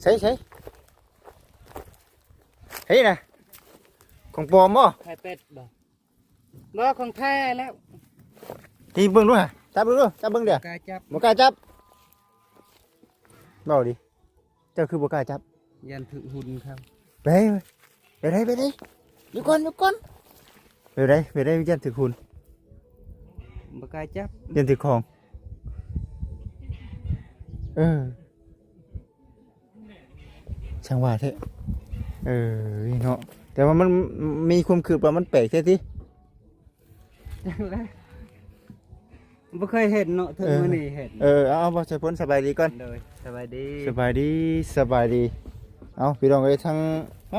ใช่เฮ้ยนะของปลอมบ่ ไข่เป็ดบ่ของแท้แล้ว ที่เบิ่งด้วยจับเบิ่งด้วยจับเบิ่งเดี๋ยว กล้าจับ บ่กล้าจับเบาดิเจ้าคือบ่กล้าจับ ยันถึงหุ่นครับ ไปดูก่อนไปได้ยันถึงคุณ บ่กล้าจับ ยันถึงของช่างว่าเถอะเนาะแต่ว่ามันมีความคืบว่ามันแปลกใช่ที่ จังเลยบ่เคยเห็นเนาะถึงมื้อนี้เห็น เอาบ่ใส่พ้นสบายดีก่อน เลยสบายดี สบายดีเอาพี่น้องเอ้ยทั้ง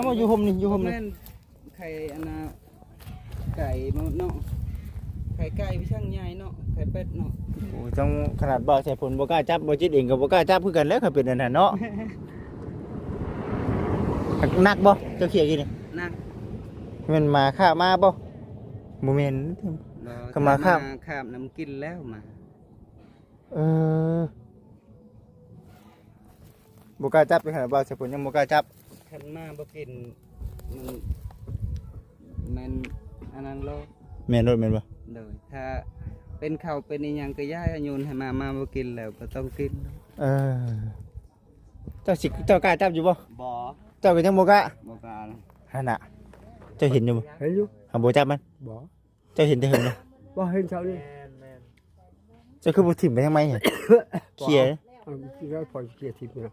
มาอยู่ห่มนี่อยู่ห่มนี่ แม่นไข่อันน่ะไก่เนาะไข่ไก่พี่ช่างใหญ่เนาะไข่เป็ดเนาะ โอ้จังขนาดบ่ใส่พ้นบ่กล้าจับบ่จิตเองก็บ่กล้าจับคือกันแล้วก็เป็นอันนั้นเนาะ หนักบ่เจ้าเขียกินนี่ นัก มันมาฆ่ามาบ่บ่แม่น ก็มาข้าม ข้ามน้ำกินแล้วมา บ่กล้าจับไปขนาดบ่ใส่พ้นยังบ่กล้าจับ คันมาบ่กินมันอันนั้นโล แม่นรถแม่นบ่ เลยถ้าเป็นข้าวเป็นอีหยังก็ย้ายอายุนให้มาบ่กินแล้วก็ต้องกิน เจ้ากล้าจับอยู่บ่ บ่ เจ้าก็ยังบ่กล้า บ่กล้า หั่นน่ะเจ้าเห็นอยู่บ่ เห็นอยู่ หาบ่จับมัน บ่ เจ้าเห็นแต่เห็นบ่ บ่เห็นเช้านี้ เจ้าคือบ่ถิ่มไปทางไมเนี่ยเคลียร์ ที่เราพอเกลียดทิพย์นะ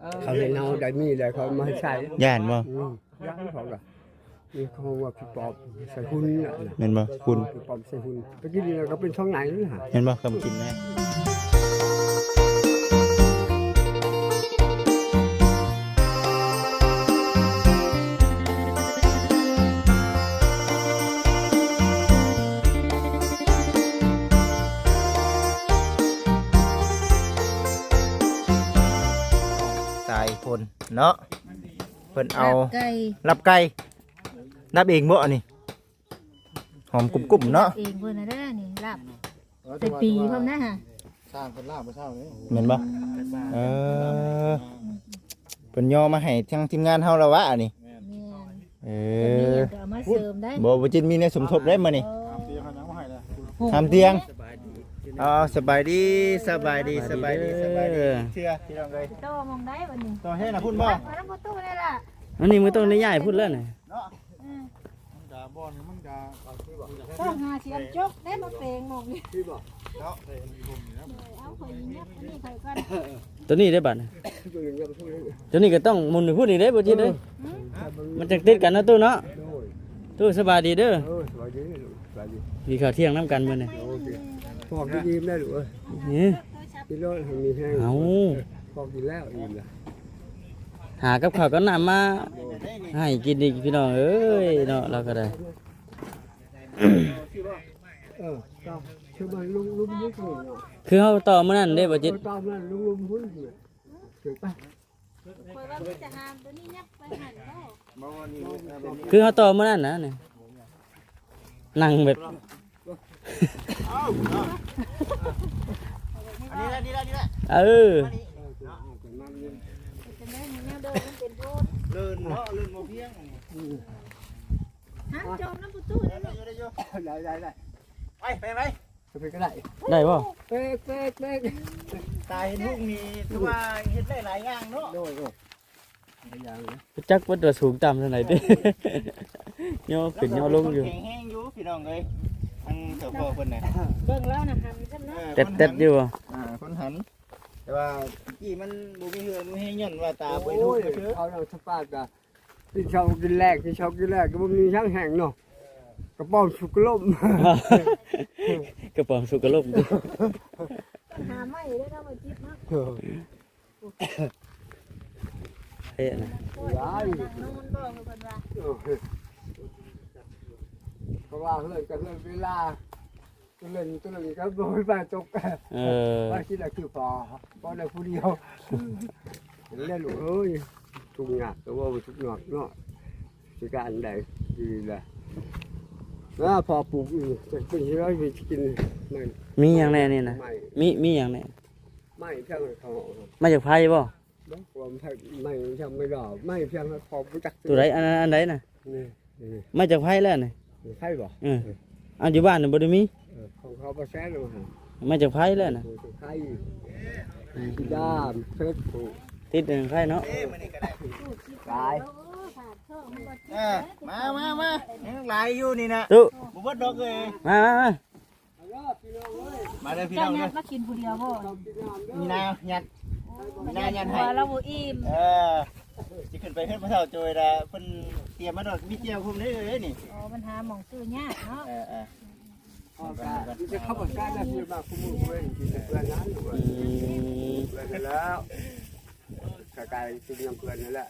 เขา เขาเห็นเอาได้มีได้เขามาให้ใช้ ย่านบ่ ย่างเขาก็นี่เขาว่าพี่ปอบใส่หุ่นน่ะ แม่นบ่คุณ พี่ปอบใส่หุ่นตะกี้นี่เราก็เป็นช่องไหนนี่ฮะ แม่นบ่คำกินแม่สายพลเนาะเพิ่นเอา ไก่ รับไก่นับเองบ่อันนี้หอมกลุ่มๆเนาะ เองเพิ่นน่ะเด้อนี่ลาบเป็นปีพร้อมนะฮะ สร้างเป็นลาบมาเช่านี้ แม่นบ่เพิ่นย่อมาให้ทางทีมงานเฮาแล้ววะอันนี้ แม่น เอ เพิ่นอมีหยังก็เอามาเสริมได้ บ่จิตมีในสมทบได้มื้อนี้ เตียงเขายังไม่ให้เลย ทำเตียงสบายดีเชื่อพี่น้องเอ้ย โตมองได้บัดนี้ ต่อให้น่ะพุ่นบ่ มาแล้วบ่โตได้ล่ะ อันนี้มือต้องได้ใหญ่พูดแล้วน่ะ มันจะบอลมันจะ ต้องหาเสียมจกได้มาเปลงหมองนี่ เนาะแต่มีผมอยู่นะ เอาข่อยยับอันนี้ข่อยก่อน ตัวนี้ได้บัดน่ะ ตัวนึงก็ตัวนึง ตัวนี้ก็ต้องมุนไปพูดอีกได้บ่จิตเด้ยมันจะติดกันนะตู้เนาะ โอ้ย ตู้สบายดีเด้อ สบายดีสบายดี มีข้าวเที่ยงน้ำกันมื้อนี้ โอเคพอกินอิ่มได้หรือเอ้ย นี่ กินแล้วมีแห้ง เอา พอกินแล้วอิ่มละ หากับข้าวกับน้ำมาให้กินอีกพี่น้องเอ้ยเนาะเราก็ได้ ก็ชื่อมันลุงนี่ก็เนาะ คือเฮาต่อมื้อนั้นเด้บ่จิต ตามนั้นลุงหุ่นเนี่ยถึงไป ข่อยว่ามันจะหามตัวนี้ยับไปหั่นเนาะ คือเฮาต่อมื้อนั้นนะนี่นั่งแบบ อันนี้ละ เออ จะแม่นแนวเดินมันเป็นโพด เลินเนาะเลินบ่เพียง หามจมน้ำประตูได้ลูก ได้ ไป จะไปก็ได้ ได้บ่ เป๊ก ตายเห็นลูกนี่ถือว่าเฮ็ดได้หลายอย่างเนาะ โดยอย่างนี้ จักว่าตัวสูงต่ำเท่าไหร่เด้ย่อขึ้นย่อลงอยู่ แห้งๆอยู่พี่น้องเอ้ยอันเจ้าพ่อเพิ่นน่ะ เบิ่งแล้วนะหามซั่นเนาะ เต็ดๆอยู่บ่ คนหันแต่ว่ากี้มันบ่มีเหือนบ่ให้ย้อนว่าตาบ่ทุกข์เด้อ เขาเราสปาดอ่ะที่ชอบกินแรกก็บ่มีช่างแห้งเนาะกระป๋องสุกล่ม กระป๋องสุกลบ หาไม่ได้เนาะมาจิบเนาะ เฮ้ยนะ นั่งนอนบ่เพิ่นว่า เพราะว่าเพื่อนก็เพื่อนเวลาตัวเล่นก็โดนไปตก เออ ว่าคิดอะไรคือพอได้ผู้เดียวเล่นลูกเอ้ยทุกอย่างก็ว่าทุกหนอกเนาะสิการใดดีละแล้วพอปลูกจะเป็นที่เราไปกินมัน มีอย่างแน่นี่นะ ไม่ มีอย่างแน่ ม ไม่เพียงเขา มาจากไผบ่ ผมไม่ยังไม่ดอกไม่เพียงพอรู้จัก ตัวใดอันใดน่ะ นี่ มาจากไผแล้วน่ะ ใช่บ่ อันอยู่บ้านน่ะบ่ได้มี ของเขาประแซนเลยฮะ มาจากไผแล้วน่ะ ใช่ที่ด้ามเฟซบุ๊ก ติดไผเนาะ ตาย มายังหลายอยู่นี่นะ ตุ บ่เบิดดอกเลย มา มาเด้อพี่ เจ้า น้อง ยั เด้ ดมากินผู้เดียวบ่ มีนายัดมีนายัดให้ ว่าเราบ่อิ่ม สิขึ้นไปขึ้นมาเท่าโจยละเพิ่นเตรียมมาดอกมีเจียวคุมได้เลยนี่ อ๋อปัญหาหม่องซื้อยากเนาะ จะเข้ามาการนะพี่มาคุ้มมือเพื่อนกินเพื่อนนั้นเพื่อนแล้วกายกินน้ำเพื่อนนั่นแหละ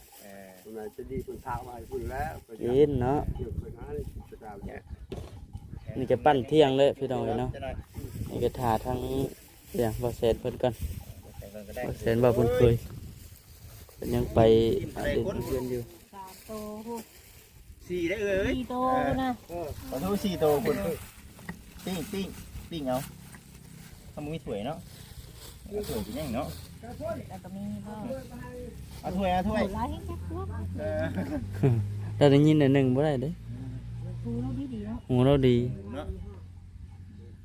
มันจะดีคุณพามาคุณแล้ว กินเนาะ เพื่อนนั้นจะกล่าวเนี่ย นี่ก็ปั้นเที่ยงเลยพี่น้องเนาะนี่ก็ถ่าทั้งเรื่องบ่เสร็จเพิ่นก่อนบ่เสร็จว่าเพิ่นเคยเพิ่นยังไปเล่นเพื่อนอยู่ 3โตฮู้ สี่ได้เอ้ย 4โตนะ ขอโทษสี่โตคุณปิ้งเอาถ้ามึงมีถ้วยเนาะเอาถ้วยกินยังเนาะ แล้วก็มีบ่ เอาถ้วย หลายแฮงจักตัว เราได้ยินอันหนึ่งบ่ได้เด้ ดูเราดีๆเนาะ หูเราดี เนาะ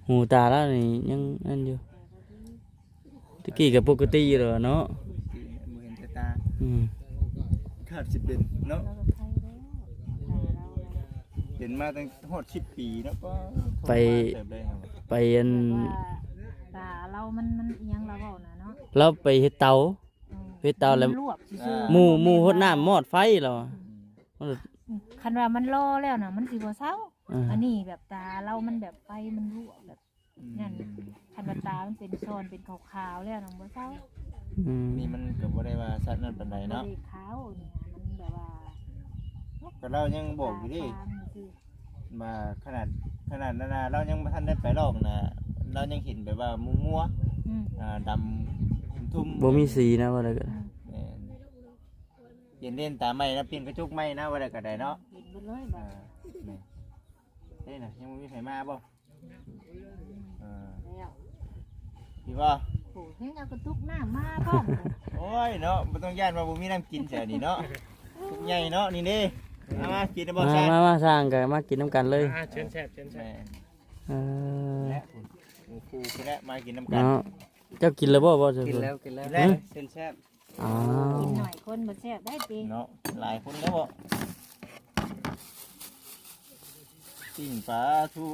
หูตาเรานี่ยังนั่นอยู่ตะกี้ก็ปกติอยู่แล้วเนาะ มือเห็นแต่ตา อืม ขาดสิบเดือนเนาะ เราก็ไทยแล้วเราแล้ว เห็นมาตั้งฮอด10 ปีเนาะก็ ไปอัน ว่าตาเรามันอิหยังเราเว้าน่ะเนาะ เราไปเฮ็ดเตาเฮ็ดเตาแล้ว มันรวบซื่อ หมู่หดน้ำมอดไฟเราอะมัน ๆคันว่ามันรอแล้วน่ะมันสิบ่เซา อ่า อันนี้แบบตาเรามันแบบไฟมันรวบแบบนั่นคันว่าตามันเป็นซอนเป็นขาวๆแล้วน่ะบ่เซา อืม นี่มันก็บ่ได้ว่าสัตว์นั่นปานใด บ่ เนาะ ได้ขาวเนี่ยมันแบบว่า ก็เรายังบอกอยู่ดิ ตาคือ มาขนาดนั้นนะเรายังบ่ทันได้ไปลอกนะเรายังเห็นแบบว่ามัว อืม ดำทุ่ม บ่มีสีนะว่าอะไรก็ เปลี่ยนเล่นตาใหม่นะเปลี่ยนกระจกใหม่นะว่าได้ก็ได้เนาะ เห็นเบิดเลยแบบ นี่น่ะยังบ่มีไผมาบ่ แล้ว พี่บ่ โอ้เฮ็ดเอากระตุกหน้ามาพร้อม โอ้ยเนาะบ่ต้องย่านว่าบ่มีน้ำกินเสียนี่เนาะทุกใหญ่เนาะนี่เด้มากินได้บ่แซ่ มาสร้างกันมากินน้ำกันเลย เชิญแซ่บ เออ และครูคือและมากินน้ำกัน เนาะเจ้ากินแล้วบ่เจ้า กิน เพิ่น แล้วกินแล้ว และเส้นแซ่บ อ้าว กินหน่อยคนบ่แซ่บได้ติ เนาะหลายคนแล้วบ่ปิ้งปลาทู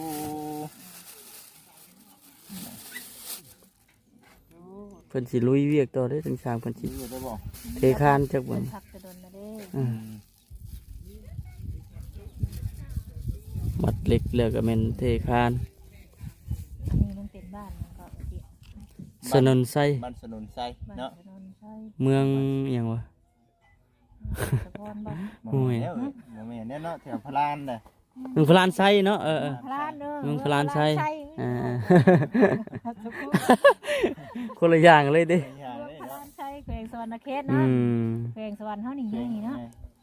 โอ้ เพิ่นสิลุยเวียกต่อได้ถึงสร้างเพิ่นสิ นี่ได้บ่ เทคานจักบ่ เพิ่นพักจะโดนมาเด้ มัดเหล็กแล้วก็แม่นเทคาน อันนี้มันเป็นบ้านมันก็สิ สนนไซ บ้านสนุนไซ บ้าน เนาะ ถนนใช่ เมืองหยังวะ สะพอนบ่ โอ้ย แล้วบ่แม่นแน่เนาะแถวพลานน่ะ เมืองพลานไซเนาะพลานเด้อ เมืองพลานไซ อ่า คนละอย่างเลยเด้ อย่าง เมือง นี้ พ เนาะ ลานไซแขวงสวรรณเขต อื เนาะ ม แขวงสวรรณเฮานี่ยังนี่เนาะ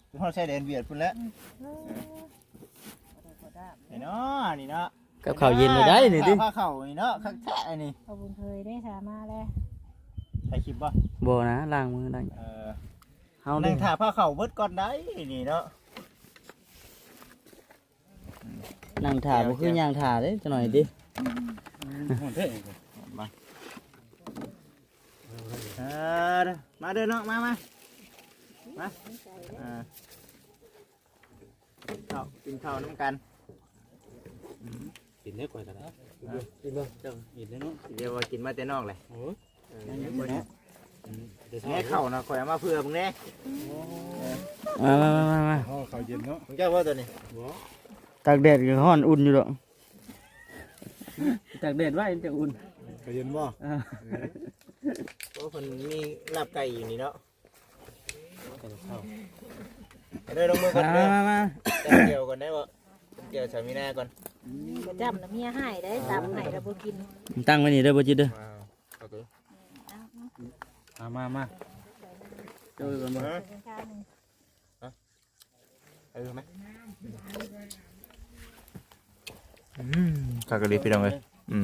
คือเฮาใช้แดนเวียดพุ่นแล้ว เออบ่ได้ นี่เนาะนี่เนาะ กับข้าวเย็นเลยได้นี่ดิ ผ้าเข้านี่เนาะคักแท้นี่ เอาบุญเคยได้สามาแล้ว ใส่คลิปบ่ บ่นะล้างมือล้างเฮา นั่ ดิ งถ่าผ้าเข้าเบิดก่อนได้นี่เนาะ นั่งถ่าบ่คือย่างถ่าเด้จักหน่อยดิ มามาเด้อเนาะมากินข้าวน้ำกัน กินได้กว่าแต่ละ กินบ่ เจ้ากินได้เนาะ เดี๋ยวว่ากินมาแต่นอกเลย โอ้ย แม่เข้านะข่อยเอามาเพื่อมึงแน่ มา ข้าวข้าวเย็นเนาะ มึงเจ้าว่าตัวนี้ บ่ ตากแดดก็ร้อนอุ่นอยู่ดอกตากแดดไว้จะอุ่น ข้าวเย็นบ่ เพราะคนมีลาบไก่อยู่นี่เนาะเดินลงมือก่อนเด้อ มา เกี่ยวก่อนได้บ่เกี่ยวสามีนาก่อน บ่จำน่ะเมียให้ได้ตำให้แล้วบ่กิน ตั้งไว้นี่เด้อบ่จิตเด้อ โอเค มา เจ้าก่อนบ่ เป็นข้าวหนึง ไหมข้าวกะหรี่พี่น้องเลย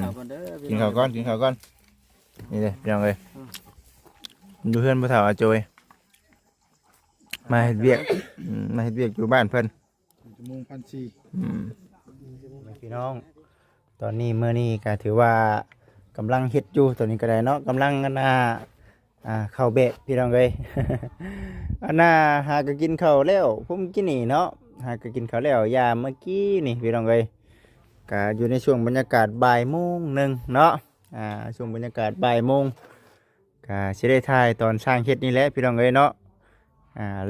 ข้าวก่อนเด้อ กินข้าวก่อน นี่เลยพี่น้องเอ้ยดูเพื่อนพ่อเฒ่าอาโจยมาเฮ็ดเวียกมาเฮ็ดเวียกอยู่บ้านเพิ่น ชั่วโมง1,400 พี่น้องตอนนี้มื้อนี้ก็ถือว่ากำลังเฮ็ดอยู่ตอนนี้ก็ได้เนาะกำลังกันเข้าเบะพี่น้องเอ้ย อันน่าหาก็กินข้าวแล้วผมกินนี่เนาะหาก็กินข้าวแล้วยามเมื่อกี้นี่พี่น้องเอ้ยก็อยู่ในช่วงบรรยากาศบ่ายโมงหนึ่งเนาะช่วงบรรยากาศบ่ายโมงก็สิได้ถ่ายตอนสร้างเฮ็ดนี่แหละพี่น้องเอ้ยเนาะ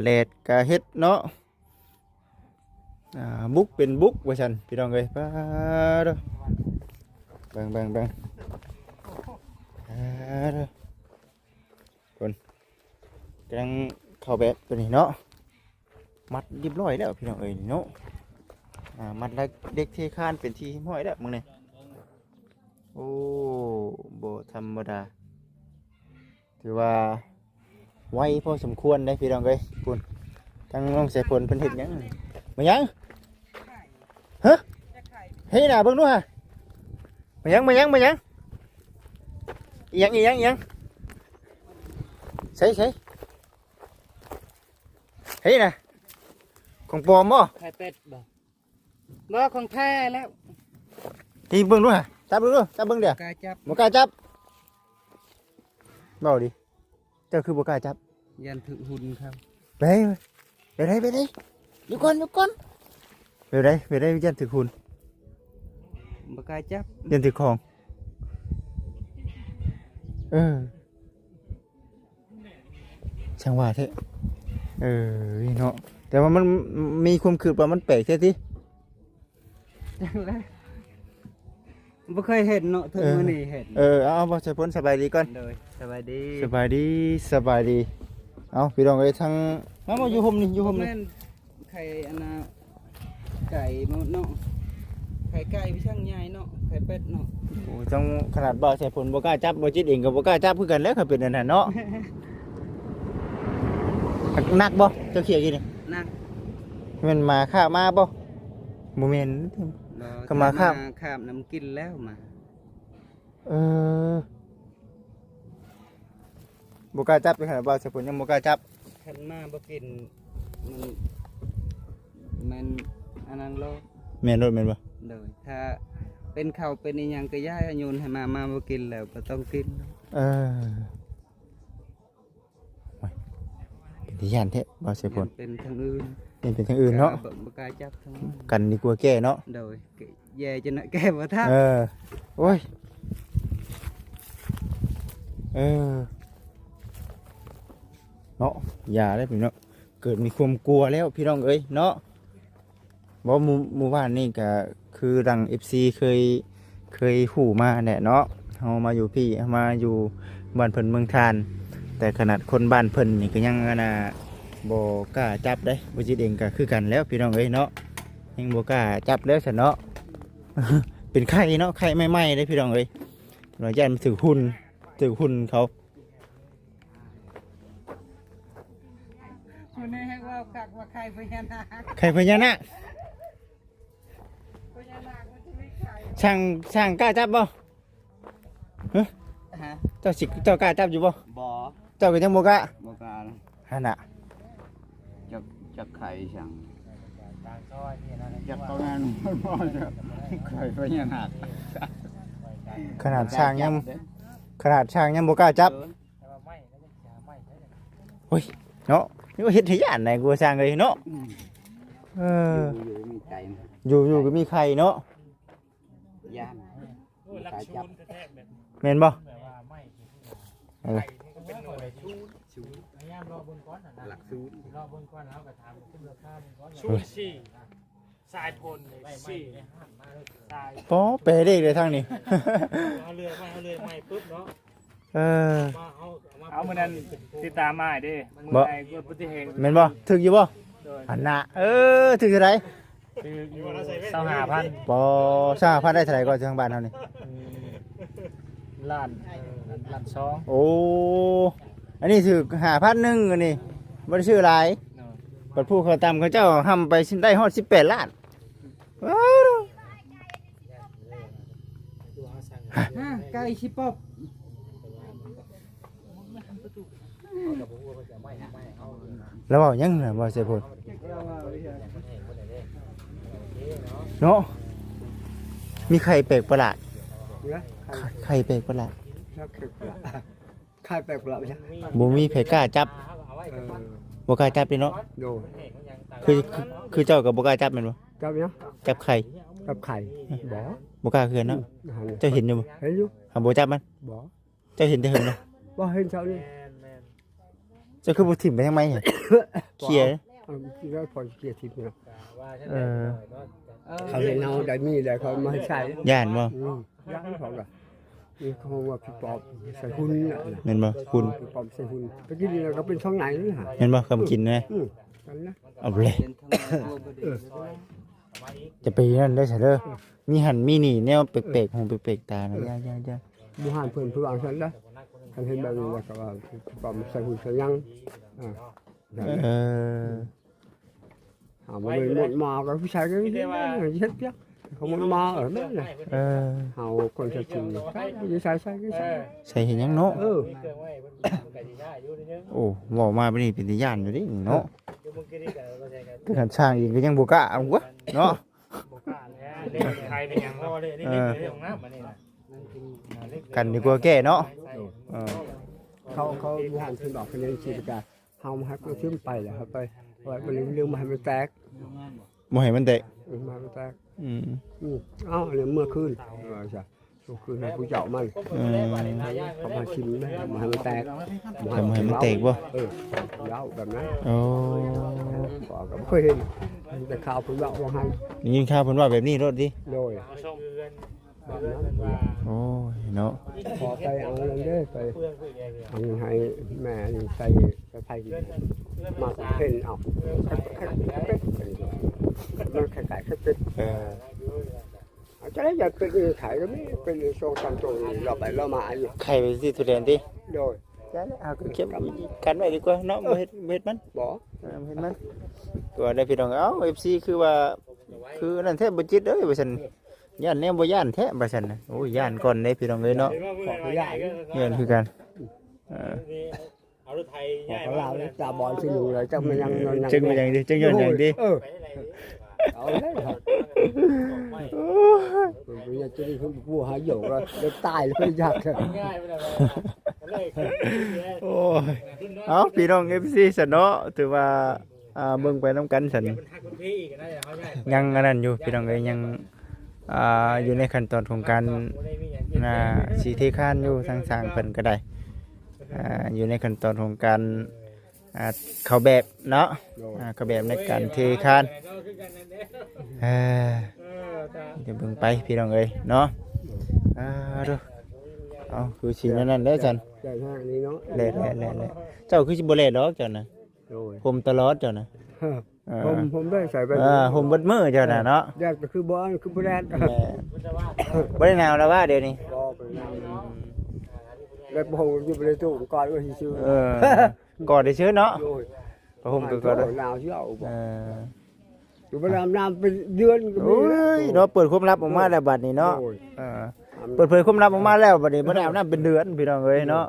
เลดก็เฮ็ดเนาะบุกเป็นบุกว่าซั่นพี่น้องเอ้ยป้าเด้อเบิ่งเด้อคนกำลังเข้าแบบตัวนี้เนาะมัดเรียบร้อยแล้วพี่น้องเอ้ยเนาะมัดแล้วเด็กเทคานเป็นที่ห้อยแล้วมึงนี่โอ้โบธรรมดาถือว่าไวพอสมควรได้พี่น้องเอ้ยคุณทั้งน้องใส่ผลเพิ่นเฮ็ดหยังมายังฮะเฮ้ยน่ะเบิ่งดูฮะมายังอีหยังใส่เฮ้ยน่ะของปลอมบ่ ไข่เป็ดบ่ของแท้แล้ว ทีเบิ่งดูฮะจับเบิ่งดูจับเบิ่งเดี๋ยว กาจับ บ่กล้าจับเบาดิเจ้าคือบ่กล้าจับ ยันถึงหุ่นครับ ไปได้อยู่ก่อนไปได้ยันถึงคุณ บ่กาจับ ยันถึงของช่างว่าเถอะเนาะแต่ว่ามันมีความคืบว่ามันแปลกแท้ที่ จังแล้วบ่เคยเห็นเนาะถึงมื้อนี้เห็น เอาบ่ใส่พ้นสบายดีก่อน เลยสบายดี สบายดีเอาพี่น้องเอ้ยทั้งมาอยู่ห่มนี่อยู่ห่มนี่ แม่นไข่อันน่ะไก่เนาะไข่ไก่พี่ช่างใหญ่เนาะไข่เป็ดเนาะ โอ้จังขนาดบ่ใส่พ้นบ่กล้าจับบ่จิตเองก็บ่กล้าจับคือกันแล้วเขาเป็นอันนั้นเนาะ หนักบ่เจ้าเขียกินนี่ นั่ง มันมาข้ามาบ่บ่แม่น ก็มาคาบ คาบน้ำกินแล้วมา บ่กล้าจับขนาดบ่ใส่พ้นยังบ่กล้าจับ คันมาบ่กินมันอันนั้นโลก แม่นบ่ เลยถ้าเป็นข้าวเป็นอีหยังก็ย้ายโยนให้มาบ่กินแล้วก็ต้องกิน โอ้ยเป็นที่ย่านแท้บ่ใส่พ้น เป็นทางอื่น เป็นทางอื่นเนาะ บ่กล้าจับทั้งนั้น กันดีกว่าแก้เนาะ โดยแย่จนแก้บ่ทัน โอ้ยเนาะอย่าได้พี่เนาะเกิดมีความกลัวแล้วพี่น้องเอ้ยเนาะบ่หมู่บ้านนี่ก็คือดัง FC เคยหูมาแหละเนาะเฮามาอยู่พี่มาอยู่บ้านเพิ่นเมืองทาน แต่ขนาดคนบ้านเพิ่นนี่ก็ยังบ่กล้าจับได้บ่จิตเองก็คือกันแล้วพี่น้องเอ้ยเนาะยังบ่กล้าจับแล้วซั่นเนาะ เป็นไข่เนาะไข่ใหม่ๆได้พี่น้องเอ้ยเราย่านมันถือหุ่นเขา วันนี้ให้ว่ากักว่าใครพญานาค ไข่พญานาค พญานาคมันจะมีไข่ ช่างกล้าจับบ่ฮะ ฮะ เจ้ากล้าจับอยู่บ่ บ่ เจ้าก็ยังบ่กล้า บ่กล้า หั่นน่ะ จักไข่สั่ง จับประมาณบ่จะเคยพญานาค ขนาดช่างยังบ่กล้าจับโอ้ยเนาะนี่ว่าเฮ็ดให้ย่านไหนกูช่างเลยเนาะอยู่มีไก่ อยู่ก็มีไข่เนาะ ย่านไก่จับ แม่นบ่อะไร หลักสูตร ชูชี่สายพลชี่สาย ปอเปเด้เลยทางนี้ เอาเรือไม่ปุ๊บเนาะ มา เอามื้อนั้นติดตามมาให้เด้ บ่ ไอ้เกิดอุบัติเหตุ แม่นบ่ถึกอยู่บ่อันน่ะถึกเท่าไหร่ คืออยู่ 25,000 ปอ25,000ได้เท่าไหร่ก็ทางบ้านเฮานี่ ล้านสอง โอ้อันนี้ถึก5,000นึงอันนี้บ่ได้ชื่อหลายบัดผู้เขาตามเขาเจ้าห้ำไปได้ฮอด18ล้านว้าว ไก่ชิปอบ แล้วบอกยังไงบ่เสียผลเนาะมีใครแปลกประหลาด เนี่ย ใครแปลกประหลาด ใครแปลกประหลาดใช่ บ่มีไผกล้าจับ บ่กล้าจับเลยเนาะ โดย คือเจ้ากับบ่กล้าจับแม่นบ่ จับเนี่ย จับไข่ กับไข่บ่ บ่กล้าคือเนาะเจ้าเห็นอยู่บ่ เห็นอยู่ หาบ่จับมัน บ่ เจ้าเห็นแต่เหิงเนาะ บ่เห็นเช้านี่ เจ้าคือบ่ถิ่มไปทางไมเหรอเคลียร์ ที่เราพอเกียรติเนี่ย เออ เขาเห็นเอาได้มีได้เขามาใช้ ย่านบ่ ยักษ์เขาก็นี่เขาว่าพี่ปอบใส่หุ่นน่ะ แม่นบ่คุณ พี่ปอบใส่หุ่นตะกี้นี่ก็เป็นช่องไหนนี่ฮะ แม่นบ่คำกินนะ กันนะ เอาเลยจะไปนั่นได้ซะเด้อมีหันมีนี่แนวแปลกๆหูแปลกๆตานะย่า บูหานเพิ่นผู้วางฉันนะคันเห็นแบบนี้แล้วก็ว่าพี่ปอบใส่หุ่นใส่ยังเออ หามาเลยหมดมาก็ผู้ชายก็เฮ็ดเปียกเขาหมดมาở đó này เออ เฮาคนจะกินใส่ก็ใส่ ใส่เห็นยังเนาะ Ừ. โอ้เว้ามาบ่นี่เป็นตาย่านอยู่ดิเนาะคือหันช่างอีกก็ยังบ่กล้าเอาวะเนาะ ใครเป็นหยังเราเลยนี่เป็นเรื่องน้ำมานี่นะ กันดีกว่าแก้เนาะเออ เขาบูหานเพิ่นบอกเพิ่นยังสิกะเฮาฮักก็ซึมไปแล้วครับไปไว้บ่ลืมมาให้มันแตก บ่ให้มันแตก มามันแตก อืม อ้าวเนี่ยเมื่อคืนจ้ะช่วงคืนให้ผู้เจ้ามัน เขามาชิมได้มาให้มันแตก ทำให้มันแตกบ่ เล่าแบบนั้น โอ้ ก็ไม่เคยเห็นแต่ข่าวผมเล่าว่าให้ ได้ยินข่าวเพิ่นว่าแบบนี้รถดิ โดยแบบนั้น โอ้ยเนาะ พอไปเอาเรื่องเด้อไปเอาให้แม่นี่ใส่ไผ่มาเพ่นเอามันไข่ไก่เป็ด เออ จะได้อยากเป็นขายก็ไม่เป็นโซนตันโตเราไปเรามาอยู่ ไข่ไปสิทุเรียนติ โดย จ้าเอาเก็บกันไว้ดีกว่าเนาะบ่เฮ็ดมัน บ่ เฮ็ดมันตัวได้พี่น้องเอ้า FC คือว่าคือนั่นแท้บ่จิตเอ้ยว่าซั่นย่านแนวบ่ย่านแท้ว่าซั่นน่ะโอ้ยย่านก่อนเด้พี่น้องเอ้ยเนาะ ขอขยาย ย่านคือกันเออ เอารถไทย ขอเราเนี่ยตาบอลสิอยู่เลยจังมันยัง จึงว่าหยังดิจึงย้อนหยังดิ เอาเลยครับผมอยากจะได้คุณผู้หาหยกแล้วจะตายเลยอยาก ง่ายไปเลยเลย โอ้ยเอาพี่น้อง FC ซั่นเนาะถือว่าเบิ่งไปนํกันซั่น มันทักคุณพี่อีกนะเขาใหญ่ ยังอันนั้นอยู่พี่น้องเอ้ยยังอยู่ในขั้นตอนของการสีเทคานอยู่ทางสร้างเพิ่นก็ได้อยู่ในขั้นตอนของการเข้าแบบเนาะเข้าแบบในการเทคานเดี๋ยวเบิ่งไปพี่น้องเอ้ยเนาะดูเอาคือสีนั่นได้จัน ใจห้างนี้เนาะ เล่เจ้าคือสิบ่เล่ดอกเจ้านะ โดย ผมตลอดเจ้านะ ผมได้ใส่ไป ผมเบิดมือเจ้าน่ะเนาะ แดดก็คือบอลคือบ่แดด บ่ได้หนาวแล้วว่าเดี๋ยวนี้ บ่เป็นน้ำแล้วผมอยู่ในตู้ก่อนว่าสิซื้อ ก่อนได้ซื้อเนาะ โดย ผมก็ก่อน หนาวสิเอาบ่อยู่บ่น้ำเป็นเดือนก็ โอ้ มี ยเนาะเปิดความลับออกมาแล้วบัดนี้เนาะเปิดเผยความลับออกมาแล้วบัดนี้บ่ได้อาบน้ำเป็นเดือนพี่น้องเอ้ยเนาะ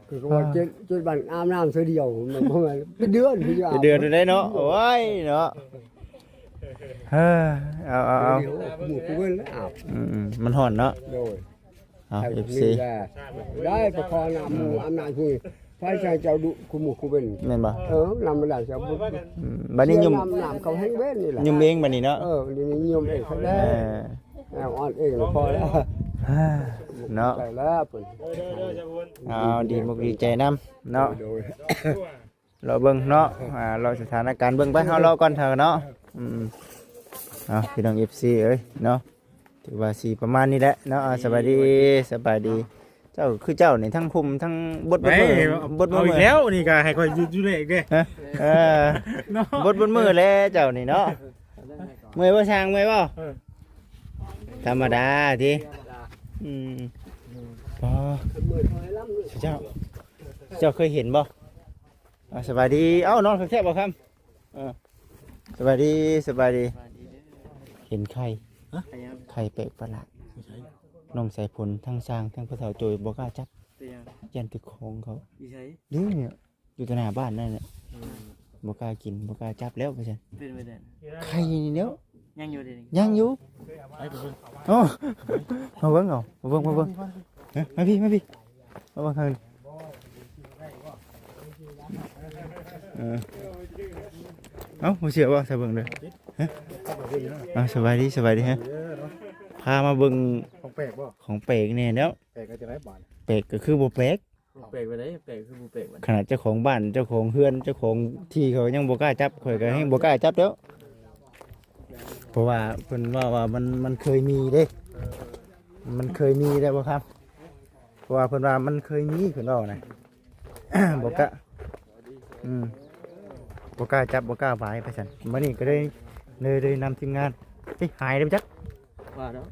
คือก็ว่าเจ็ดวันอาบน้ำเสียเดียวมันบ่แม่นเป็นเดือนคือจะ เป็นเดือนได้เนาะโอ้ยเนาะเอา หมู่กูเว้นแล้วอาบ มันฮ้อนเนาะ โดย เอา FC ได้ประคองน้ำหมู่อำนาจคุยไฟใจเจ้าดุคุหมู่กูเว้น แม่นบ่ นำมาได้เจ้าบุ บัดนี้ยุ่ม น้ำเขาให้เว้นนี่แหละ ยุ่มเองบัดนี้เนาะ นี่ยุ่มเองเขาได้อ่อนเองพอแล้ว เนาะ ใส่แล้วเพิ่น เอาดีมุกดีใจนํเนาะ โดย รอเบิ่งเนาะรอสถานการณ์เบิ่งไปเฮารอก่อนเถอะเนาะพี่น้อง FC เอ้ยเนาะถือว่าสิประมาณนี้แหละเนาะสบายดีเจ้าคือเจ้านี่ทั้งคุมทั้งบดมือบดมื เอา อ อีกแล้วนี่ก็ให้คอยอยู่เลยอีกเด้ บดมือแล้วเจ้านี่เนาะเมื่อยบ่ช่างเมื่อยบ่ธรรมดาทีพอเจ้าเคยเห็นบ่สบายดีเอ้านอนแคบบ่ครับสบายดีเห็นไข่แปลกประหลาดน้องสายผลทั้งสร้างทั้งพระเฒ่าโจยบ่กล้าจับ เป็นยัง ยันติดของเขา อีใช้ นี่เนี่ยอยู่ตรงหน้าบ้านนั่นแหละบ่กล้ากินบ่กล้าจับแล้วว่าซั่น เป็นไปได้ ใครนี่เนาะ ยังอยู่ดีนี่ ยังอยู่โอ้มาเบิ่งเอามาเบิ่งมาเบิ่งเอ้ยมาพี่มาพี่มาเบิ่งข้างนี้เอ้าบ่เชื่อว่าใส่เบิ่งเด้อฮะสบายดีสบายดีฮะพามาเบิ่ง ของแปลกบ่ ของแปลกเนี่ยแล้ว แปลกก็จะได้บาท แปลกก็คือบ่แปลก แปลกไปได้แปลกคือบ่แปลกมัน ขนาดเจ้าของบ้านเจ้าของเฮือนเจ้าของที่เขายังบ่กล้าจับข่อยก็ให้บ่กล้าจับแล้วเพราะว่าเพิ่นว่ามันเคยมีเด้มันเคยมีแล้วบ่ครับเพราะว่าเพิ่นว่ามันเคยมีเพิ่นว่านะ บ่กล้าบ่กล้าจับบ่กล้าบายไปซั่นมื้อนี้ก็เลยนำทีมงานไปหายได้จัก ว่าแล้ว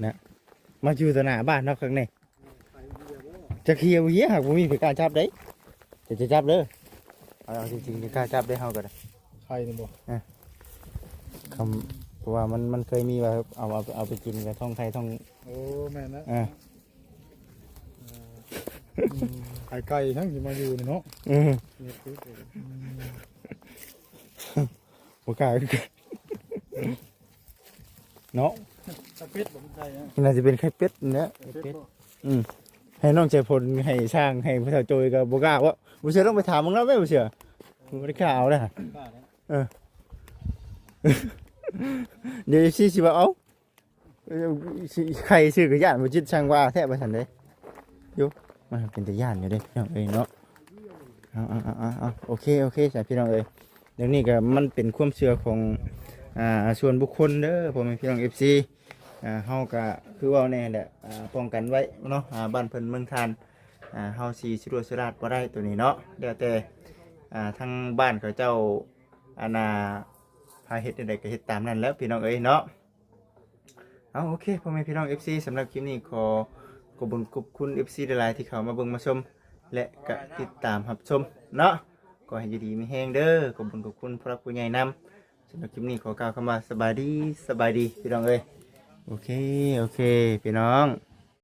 นะมาอยู่ต่อหน้าบ้านเนาะข้างในจะเคลียร์เหี้ยหากบ่มีใครกล้าจับเด้จะจับเด้อเอาจริงๆจะกล้าจับได้เฮาก็ได้ ใครนี่บ่ คำเพราะว่ามันเคยมีว่าเอาไปกินกับท่องไทยท่อง โอ้แม่นนะ อ่า ไข่ไก่ทั้งสิมาอยู่นี่เนาะ บ่กล้าคือกันเนาะ ตะเป็ดบ่ใช่นะ น่าจะเป็นไข่เป็ดเนี่ยให้น้องใจพลให้ช่างให้พระเจ้าโจยกับบ่กล้าว่าบ่เชื่อต้องไปถามมึงแล้วแม่บ่เชื่อมึงบ่ได้กล้าเอาเด้อเดี๋ยวสิว่าเอาใครซื้อกระยานบ่จิตช่างว่าแท้บ่ซั่นเด้อยู่มันเป็นตะย่านอยู่เด้พี่น้องเอ้ยเนาะเอาโอเคจ้ะพี่น้องเอ้ยเดี๋ยวนี้ก็มันเป็นความเชื่อของส่วนบุคคลเด้อพ่อแม่พี่น้อง FC เฮาก็คือว่าแน่แหละป้องกันไว้เนาะบ้านเพิ่นเมืองทานเฮาสิสะดวกสะดาดบ่ได้ตัวนี้เนาะเดี๋ยวแต่ทางบ้านเขาเจ้าพาเฮ็ดได้ก็เฮ็ดตามนั้นแล้วพี่น้องเอ้ยเนาะเอาโอเคพ่อแม่พี่น้อง FC สำหรับคลิปนี้ขอบคุณ FC หลายๆที่เข้ามาเบิ่งมาชมและก็ติดตามรับชมเนาะก็ให้อยู่ดีมีแฮงเด้อขอบคุณพระผู้ใหญ่นำสำหรับคลิปนี้ขอกล่าวคำว่าสบายดีพี่น้องเอ้ยโอเคพี่น้อง